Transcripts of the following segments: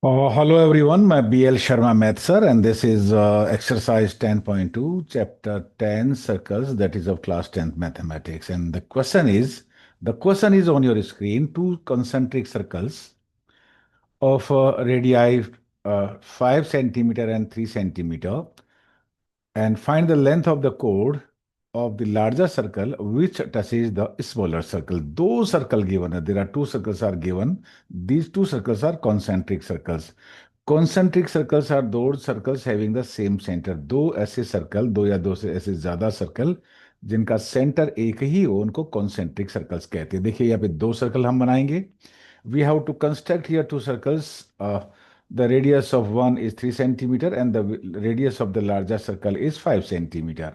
Hello everyone, मैं BL Sharma Math sir and this is exercise 10.2 chapter 10 circles that is of class 10th mathematics and the question is on your screen two concentric circles of radii 5 centimeter and 3 centimeter and find the length of the chord of the larger circle which touches the smaller circle. Two circle given. There are two circles are given. These two circles are concentric circles. Concentric circles are those circles having the same center. दो ऐसे circle, दो या दो से ऐसे ज्यादा circle जिनका centre एक ही हो उनको कॉन्सेंट्रिक सर्कल्स कहते हैं। देखिए यहाँ पे दो सर्कल हम बनाएंगे। We have to construct here two circles. The radius of one is 3 centimeter and the radius of the larger circle is 5 centimeter.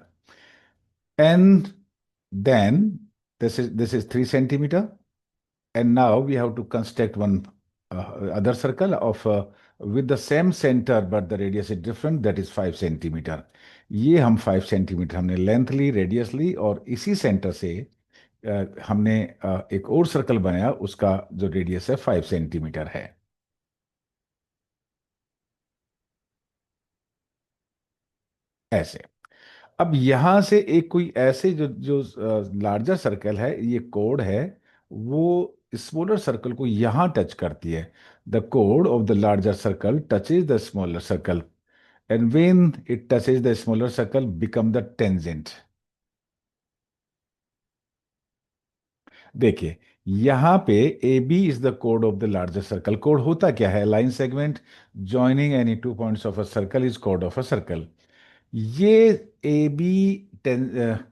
And then this is 3 centimeter. And now we have to construct one other circle of with the same center but the radius is different, that is 5 centimeter. ये हम 5 centimetre हमने length ली, radius ली और इसी centre से हमने एक और circle बनाया, उसका जो रेडियस है 5 सेंटीमीटर है। ऐसे अब यहां से एक कोई ऐसे जो जो लार्जर सर्कल है, ये कोड है, वो स्मॉलर सर्कल को यहां टच करती है। द कोड of the larger circle touches the smaller circle and when it touches the smaller circle become the tangent. देखिए यहां पे ए बी इज द कोड ऑफ द लार्जर सर्कल। कोड होता क्या है? Line segment joining any two points of a circle is कोड of a circle. ये ए बी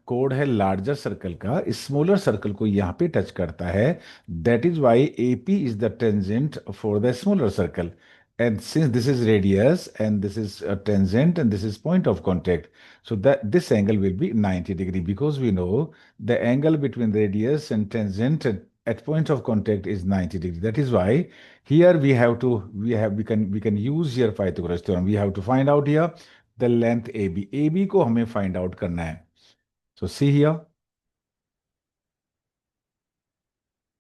कोड है लार्जर सर्कल का, स्मॉलर सर्कल को यहां पे टच करता है। That is why A P is the tangent for the smaller circle and since this is radius and this is tangent and this is point of contact, so that this angle will be 90 degree because we know the angle between radius and tangent at point of contact is 90 degree. That is why here we can use here Pythagoras theorem. We have to find out here the length AB. AB को हमें find out करना है। So see here,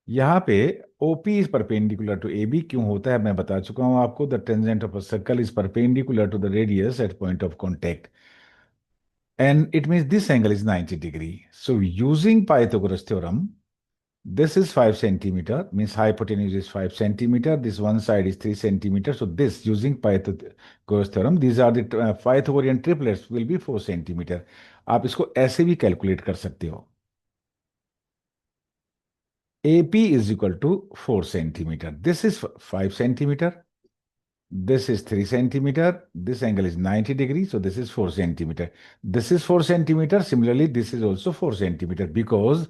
यहाँ पे OP is perpendicular to AB क्यों होता है मैं बता चुका हूं आपको। The tangent of a circle is perpendicular to the radius at point of contact. And it means this angle is 90 degree. So using Pythagoras theorem, this is 5 centimeter, means hypotenuse is 5 centimeter. This one side is 3 centimeter. So this using Pythagoras theorem, these are the Pythagorean triplets will be 4 centimeter. आप इसको ऐसे भी calculate कर सकते हो। AP is equal to 4 centimeter. This is 5 centimeter. This is 3 centimeter. This angle is 90 degrees. So this is 4 centimeter. This is 4 centimeter. Similarly, this is also 4 centimeter because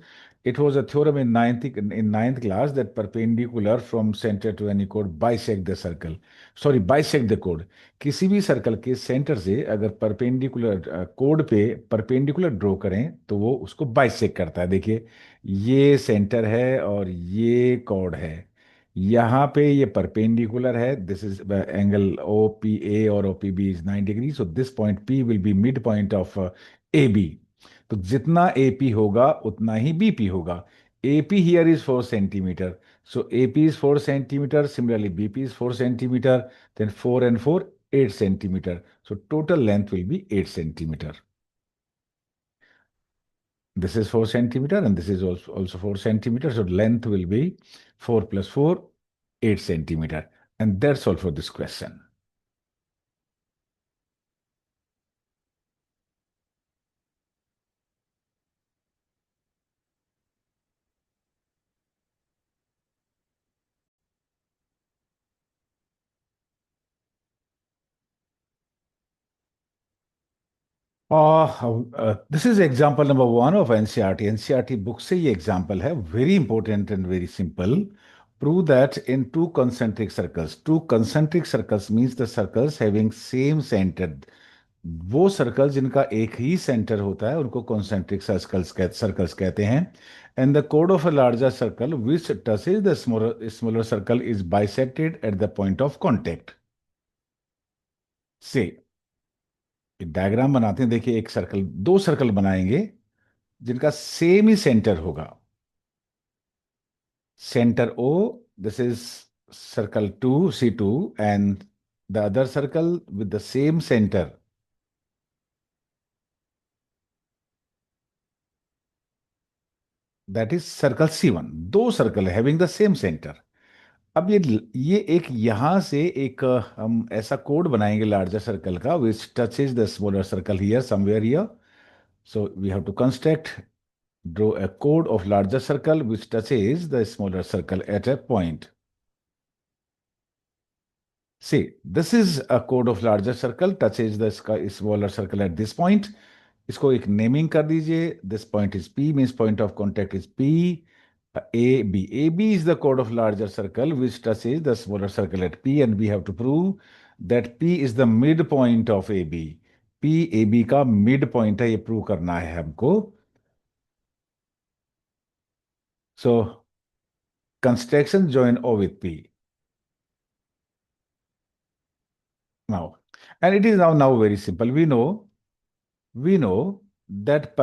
it was a theorem in ninth class that perpendicular from center to any chord bisect the circle. Sorry, bisect the chord. किसी भी circle के centre से अगर perpendicular code पे perpendicular draw करें तो वो उसको बाइसेक्ट करता है। देखिए ये सेंटर है और ये कॉर्ड है, यहाँ पे ये परपेंडिकुलर है। This is angle O P A और O P B is 9 degree. So this point P will be midpoint of A B. तो जितना ए पी होगा उतना ही बी पी होगा। A P here is 4 centimetre, so A P is 4 centimetre, similarly B P is 4 centimetre, then 4 and 4 8 centimetre. So total length will be 8 centimetre. This is 4 centimeter and this is also 4 centimeter. So length will be 4 plus 4, 8 centimeter. And that's all for this question. This is example number one of NCRT. NCRT book से ये example है, very important and very simple. Prove that in two concentric circles means the circles having same center. वो circle जिनका एक ही centre होता है उनको concentric circles कहते हैं। एंड द कोड of a larger circle which touches the smaller circle is bisected at the point of contact. से एक डायग्राम बनाते हैं। देखिए एक सर्कल, दो सर्कल बनाएंगे जिनका सेम ही सेंटर होगा। Centre O, this is circle 2, C2, and the other circle with the same center, that is circle C1. दो सर्कल है having the same center. अब ये एक यहां से एक हम ऐसा कोड बनाएंगे लार्जर सर्कल का which touches the smaller circle here somewhere here. So we have to construct draw a chord of larger circle which touches the smaller circle at a point. See, this is a chord of larger circle touches the smaller circle at this point. इसको एक naming कर दीजिए. This point is P, means point of contact is P. AB. AB is the chord of larger circle which touches the smaller circle at P, and we have to prove that P is the midpoint of AB. P AB का midpoint है, ये prove करना है हमको. So construction join O with P. Now, and it is now very simple. We know that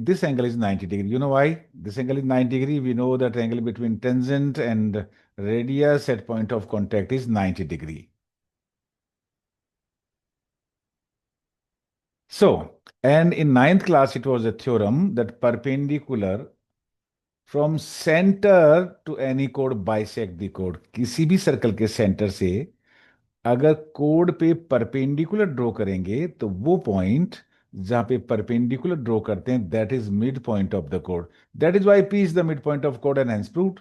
this angle is 90 degree. You know why? This angle is 90 degree. We know that angle between tangent and radius at point of contact is 90 degree. So, and in ninth class, it was a theorem that perpendicular from center to any chord bisect the chord. किसी भी circle के centre से अगर code पे perpendicular draw करेंगे तो वो point जहां पे परपेंडिकुलर ड्रॉ करते हैं that is mid point of the code. That is why P is the mid point of code and hence proved.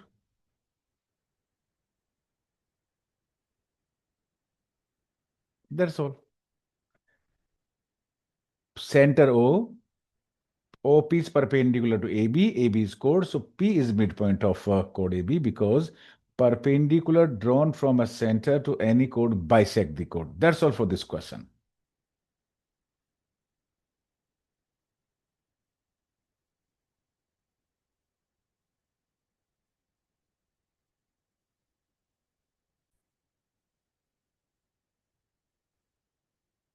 That's all. Center OP is perpendicular to AB is chord, so P is midpoint of chord AB because perpendicular drawn from a center to any chord bisect the chord. That's all for this question.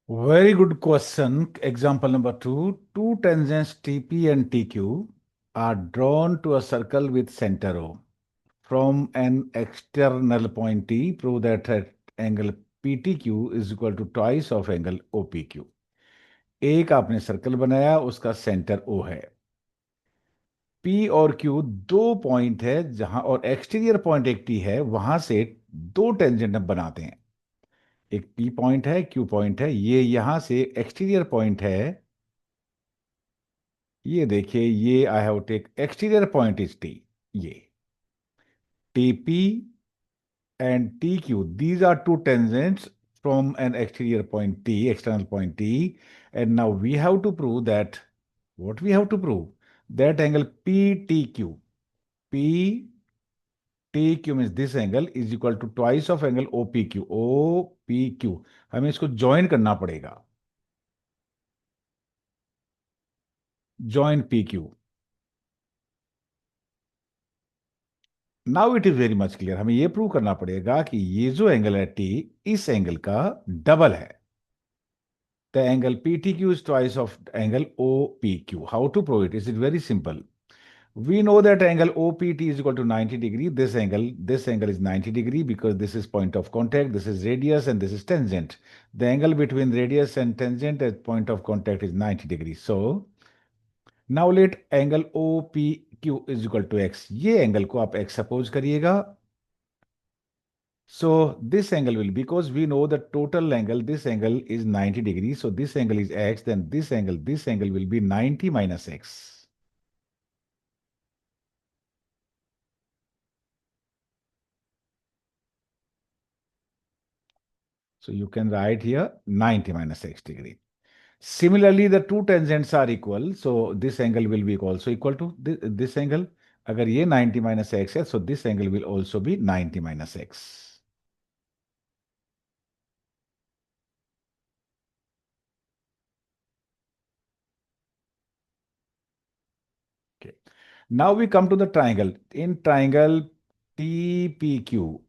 Very good question. Example number 2. Two tangents TP and TQ are drawn to a circle with center O. From an external point T, prove that at angle PTQ is equal to twice of angle OPQ. एक आपने circle बनाया, उसका centre O है. P और Q दो point है जहां, और एक्सटीरियर पॉइंट एक T है, वहां से दो टेंजेंट हम बनाते हैं. एक P पॉइंट है, Q पॉइंट है, ये यहां से एक्सटीरियर पॉइंट है. ये देखिए, ये I have take exterior point is T. ये TP and TQ, these are two tangents from an exterior point T, external point T, and now we have to prove that, what we have to prove, that angle PTQ, PTQ means this angle is equal to twice of angle OPQ. OPQ हमें इसको join करना पड़ेगा. Join PQ. Now it is very much clear. हमें यह prove करना पड़ेगा कि ये जो एंगल है T, इस एंगल का डबल है. The angle PTQ is twice of angle OPQ. How to prove it? Is it very simple? We know that angle OPT is equal to 90 degree. This angle is 90 degree because this is point of contact, this is radius, and this is tangent. The angle between radius and tangent at point of contact is 90 degree. So now let angle OPQ is equal to x. ये angle को आप x suppose करिएगा. So this angle will, because we know the total angle, this angle is 90 degrees. So this angle is x, then this angle will be 90 minus x. So you can write here 90 minus x degree. Similarly, the two tangents are equal. So this angle will be also equal to this angle. अगर ये 90 minus x है, so this angle will also be 90 minus x. Okay. Now we come to the triangle. In triangle TPQ,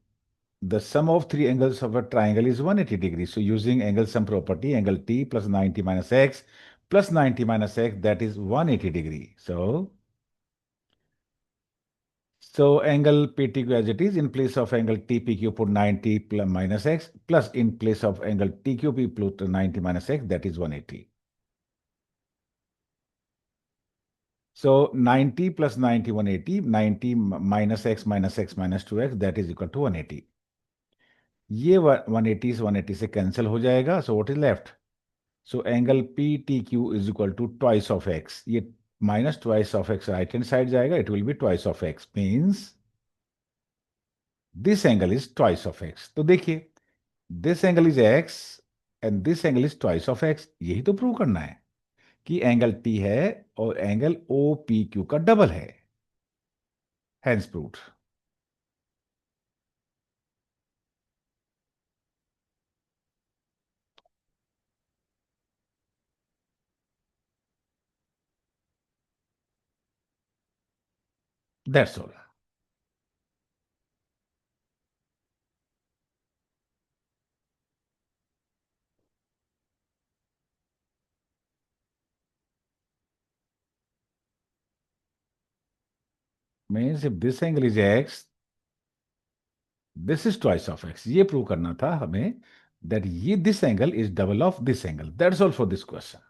the sum of three angles of a triangle is 180 degrees. So using angle sum property, angle T plus 90 minus x plus 90 minus x, that is 180 degree. So So angle PTQ as it is, in place of angle TPQ put 90 plus minus x, plus in place of angle TQP put 90 minus x, that is 180. So 90 plus 90, 180, 90 minus x minus 2x, that is equal to 180. ये 180 से 180 से cancel हो जाएगा. So what is left? So angle PTQ is equal to twice of x. ये minus twice of x right hand side जाएगा. It will be twice of x. Means this angle is twice of x. तो देखिए, this angle is x and this angle is twice of x. यही तो prove करना है कि angle P है और एंगल OPQ का डबल है. Hence proved. That's all. Means if this angle is x, this is twice of x. ये प्रूव करना था हमें that ये this angle is double of this angle. That's all for this question.